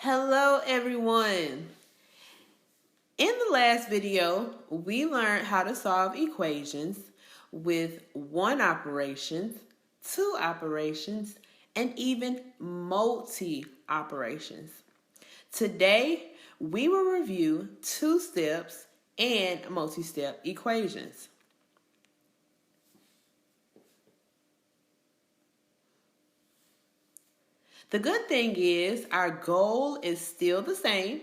Hello everyone. In the last video, we learned how to solve equations with one operation, two operations, and even multi-operations. Today, we will review two steps and multi-step equations. The good thing is our goal is still the same.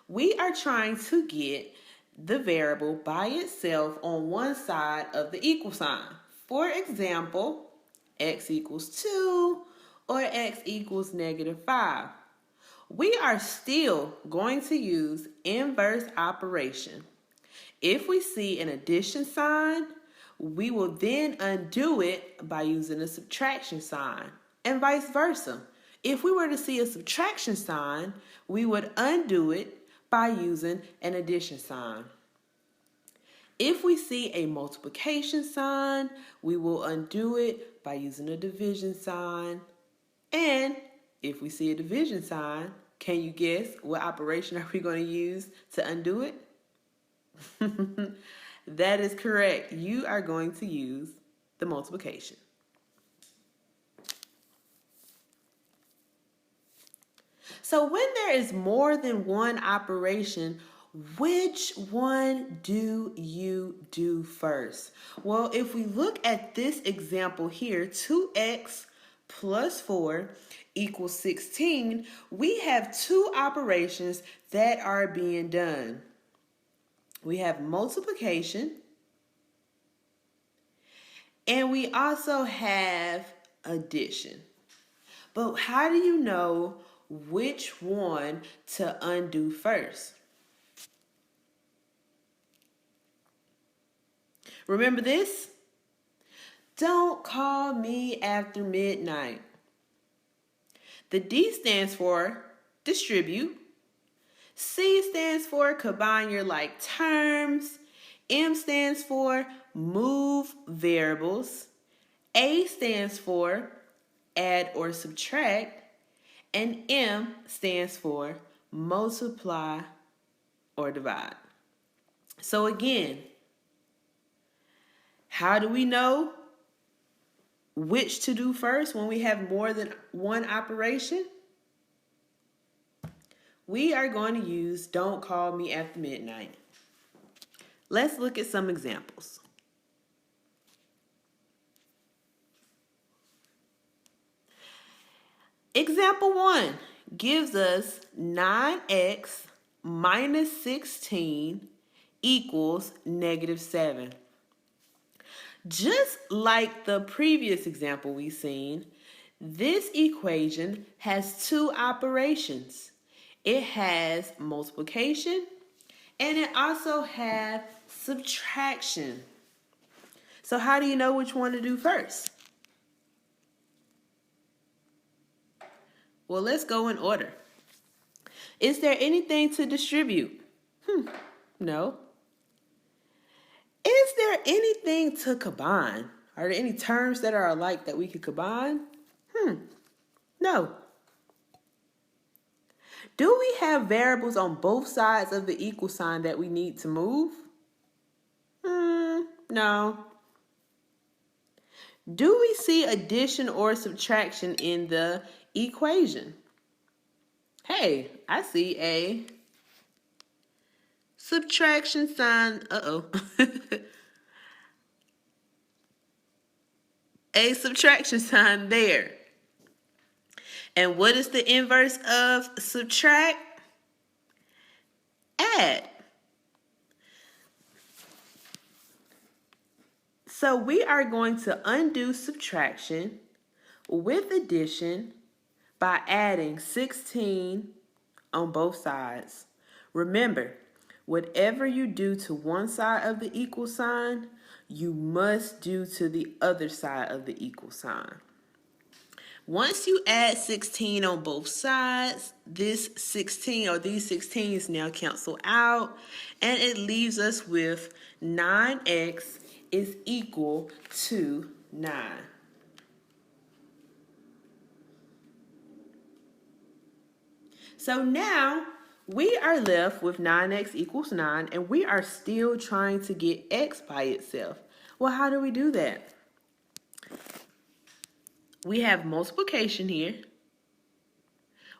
We are trying to get the variable by itself on one side of the equal sign. For example, x equals 2 or x equals -5. We are still going to use inverse operation. If we see an addition sign, we will then undo it by using a subtraction sign, and vice versa. If we were to see a subtraction sign, we would undo it by using an addition sign. If we see a multiplication sign, we will undo it by using a division sign. And if we see a division sign, can you guess what operation are we going to use to undo it? That is correct. You are going to use the multiplication. So when there is more than one operation, which one do you do first? Well, if we look at this example here, 2x plus 4 equals 16, we have two operations that are being done. We have multiplication, and we also have addition. But how do you know which one to undo first? Remember this? Don't call me after midnight. The D stands for distribute. C stands for combine your like terms. M stands for move variables. A stands for add or subtract. And M stands for multiply or divide. So again, how do we know which to do first when we have more than one operation? We are going to use don't call me after midnight. Let's look at some examples. Example 1 gives us 9x minus 16 equals -7. Just like the previous example we've seen, this equation has two operations. It has multiplication and it also has subtraction. So how do you know which one to do first? Well, let's go in order. Is there anything to distribute? No. Is there anything to combine? Are there any terms that are alike that we could combine? No. Do we have variables on both sides of the equal sign that we need to move? No. Do we see addition or subtraction in the equation? Hey, I see a subtraction sign. A subtraction sign there. And what is the inverse of subtract? Add. So we are going to undo subtraction with addition by adding 16 on both sides. Remember, whatever you do to one side of the equal sign, you must do to the other side of the equal sign. Once you add 16 on both sides, this 16 or these 16s now cancel out, and it leaves us with 9x is equal to 9. So now we are left with 9x equals 9, and we are still trying to get x by itself. Well, how do we do that? We have multiplication here.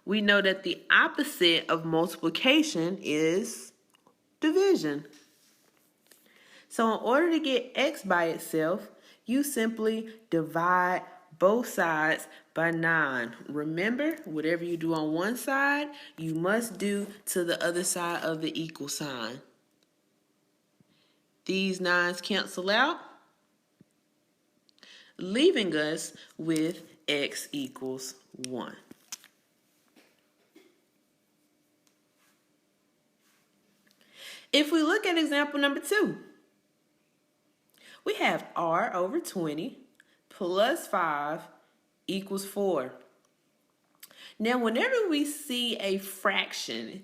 We know that the opposite of multiplication is division. So in order to get x by itself, you simply divide both sides by 9. Remember, whatever you do on one side, you must do to the other side of the equal sign. These 9s cancel out, leaving us with x equals 1. If we look at example number 2, we have r over 20 plus 5 equals 4. Now, whenever we see a fraction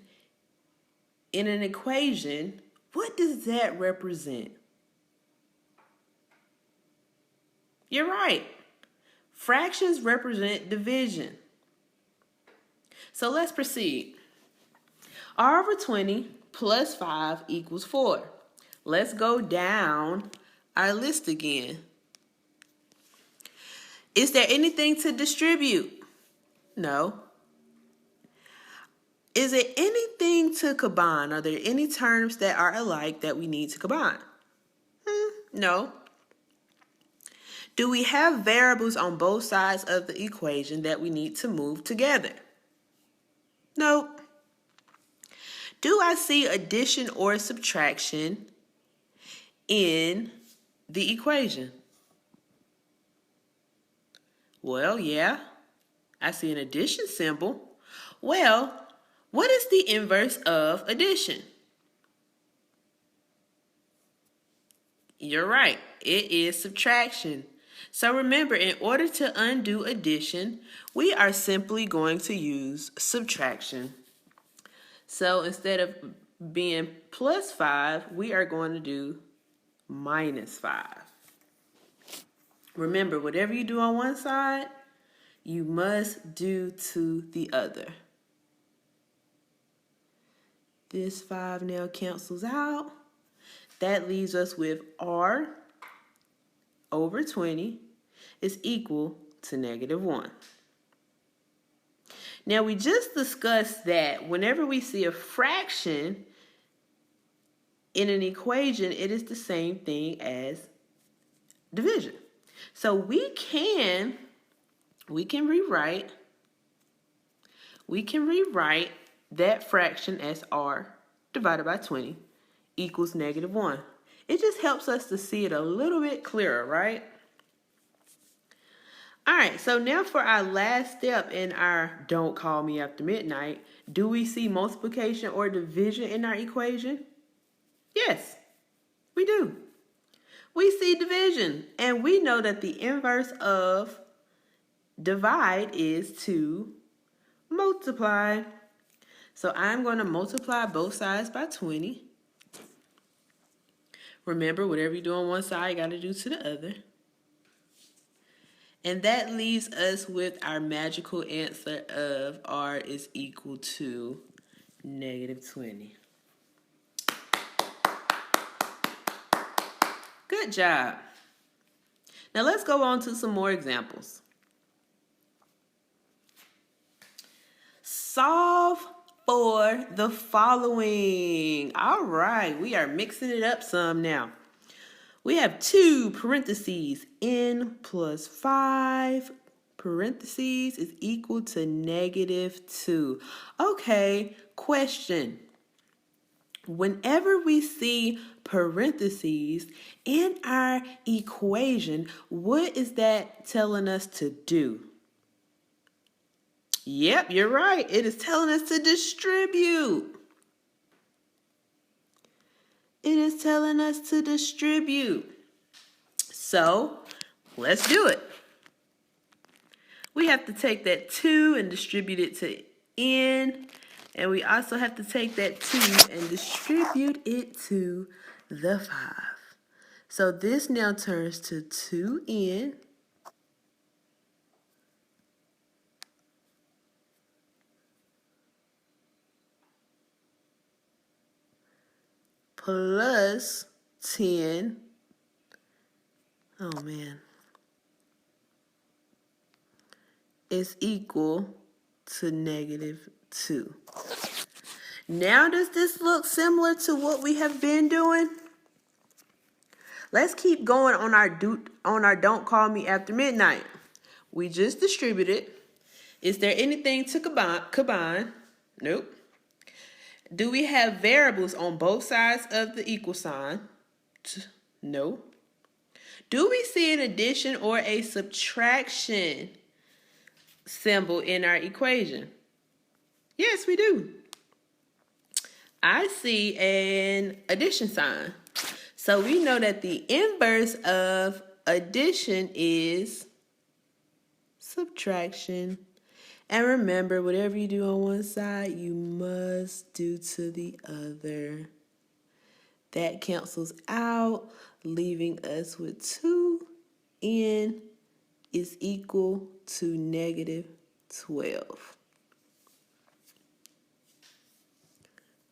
in an equation, what does that represent? You're right. Fractions represent division. So let's proceed. R over 20 plus 5 equals 4. Let's go down our list again. Is there anything to distribute? No. Is there anything to combine? Are there any terms that are alike that we need to combine? No. Do we have variables on both sides of the equation that we need to move together? Nope. Do I see addition or subtraction in the equation? Well, yeah. I see an addition symbol. Well, what is the inverse of addition? You're right. It is subtraction. So remember, in order to undo addition, we are simply going to use subtraction. So instead of being plus 5, we are going to do minus 5. Remember, whatever you do on one side, you must do to the other. This 5 now cancels out. That leaves us with r over 20 is equal to -1. Now, we just discussed that whenever we see a fraction in an equation, it is the same thing as division. So we can rewrite that fraction as r divided by 20 equals -1. It just helps us to see it a little bit clearer, right? All right, so now for our last step in our Don't Call Me After Midnight, do we see multiplication or division in our equation? Yes, we do. We see division, and we know that the inverse of divide is to multiply. So I'm going to multiply both sides by 20. Remember, whatever you do on one side, you got to do to the other. And that leaves us with our magical answer of r is equal to -20. Good job. Now let's go on to some more examples. Solve for the following. All right, we are mixing it up some now. We have 2 parentheses, n plus 5 parentheses is equal to -2. Okay, question. Whenever we see parentheses in our equation, what is that telling us to do? Yep, you're right. It is telling us to distribute. It is telling us to distribute. So, let's do it. We have to take that 2 and distribute it to n. And we also have to take that 2 and distribute it to the 5. So this now turns to 2n plus 10. Oh, man. Is equal to negative 2. Now, does this look similar to what we have been doing? Let's keep going on our Don't Call Me After Midnight. We just distributed. Is there anything to combine? Nope. Do we have variables on both sides of the equal sign? No. Do we see an addition or a subtraction symbol in our equation? Yes, we do. I see an addition sign. So we know that the inverse of addition is subtraction. And remember, whatever you do on one side, you must do to the other. That cancels out, leaving us with 2n is equal to negative 12.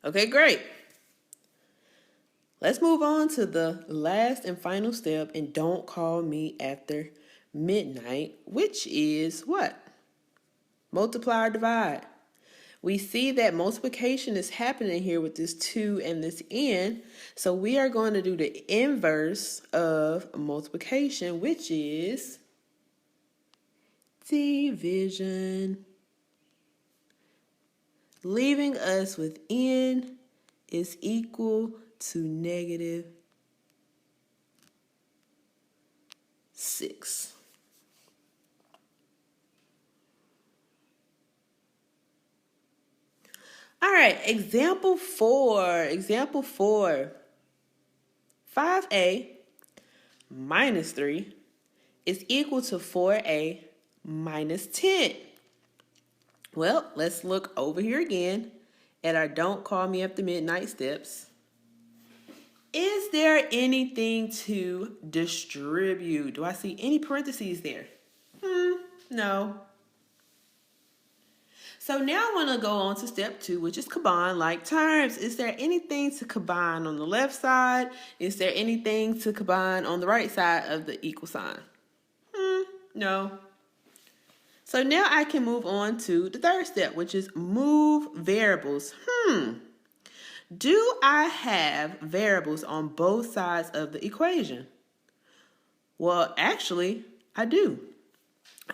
Okay, great. Let's move on to the last and final step in Don't Call Me After Midnight, which is what? Multiply or divide. We see that multiplication is happening here with this 2 and this n, so we are going to do the inverse of multiplication, which is division, leaving us with n is equal to negative 6. All right, example 4. 5a minus 3 is equal to 4a minus 10. Well, let's look over here again at our Don't Call Me After Midnight steps. Is there anything to distribute? Do I see any parentheses there? No. So now I want to go on to step 2, which is combine like terms. Is there anything to combine on the left side? Is there anything to combine on the right side of the equal sign? No. So now I can move on to the third step, which is move variables. Do I have variables on both sides of the equation? Well, actually, I do.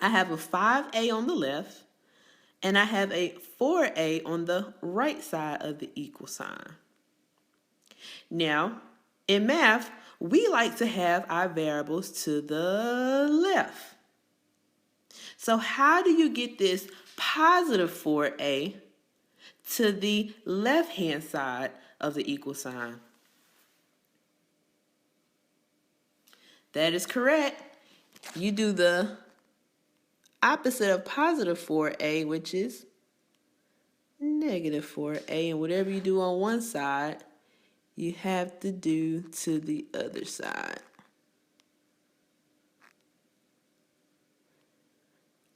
I have a 5a on the left, and I have a 4a on the right side of the equal sign. Now, in math, we like to have our variables to the left. So how do you get this positive 4a to the left-hand side of the equal sign? That is correct. You do the opposite of positive 4a, which is negative 4a. And whatever you do on one side, you have to do to the other side.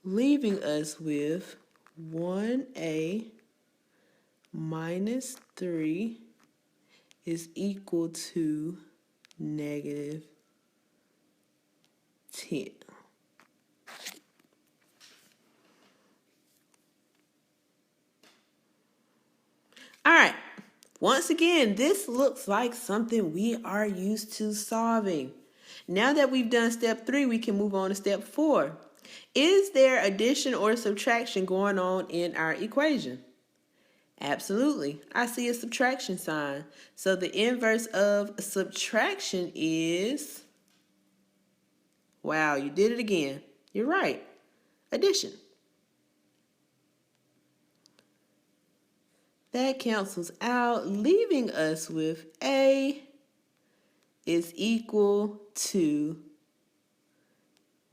Leaving us with 1a minus 3 is equal to negative 10. All right, once again, this looks like something we are used to solving. Now that we've done step 3, we can move on to step 4. Is there addition or subtraction going on in our equation? Absolutely. I see a subtraction sign. So the inverse of subtraction is, wow, you did it again. You're right. Addition. That cancels out, leaving us with a is equal to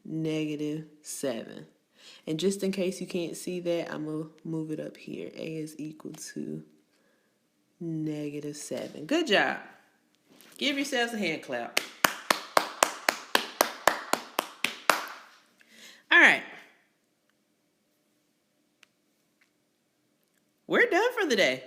negative 7. And just in case you can't see that, I'm going to move it up here. A is equal to negative 7. Good job. Give yourselves a hand clap. All right. We're done for the day.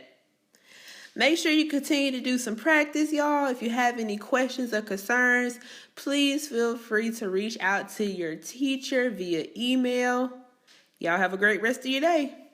Make sure you continue to do some practice, y'all. If you have any questions or concerns, please feel free to reach out to your teacher via email. Y'all have a great rest of your day.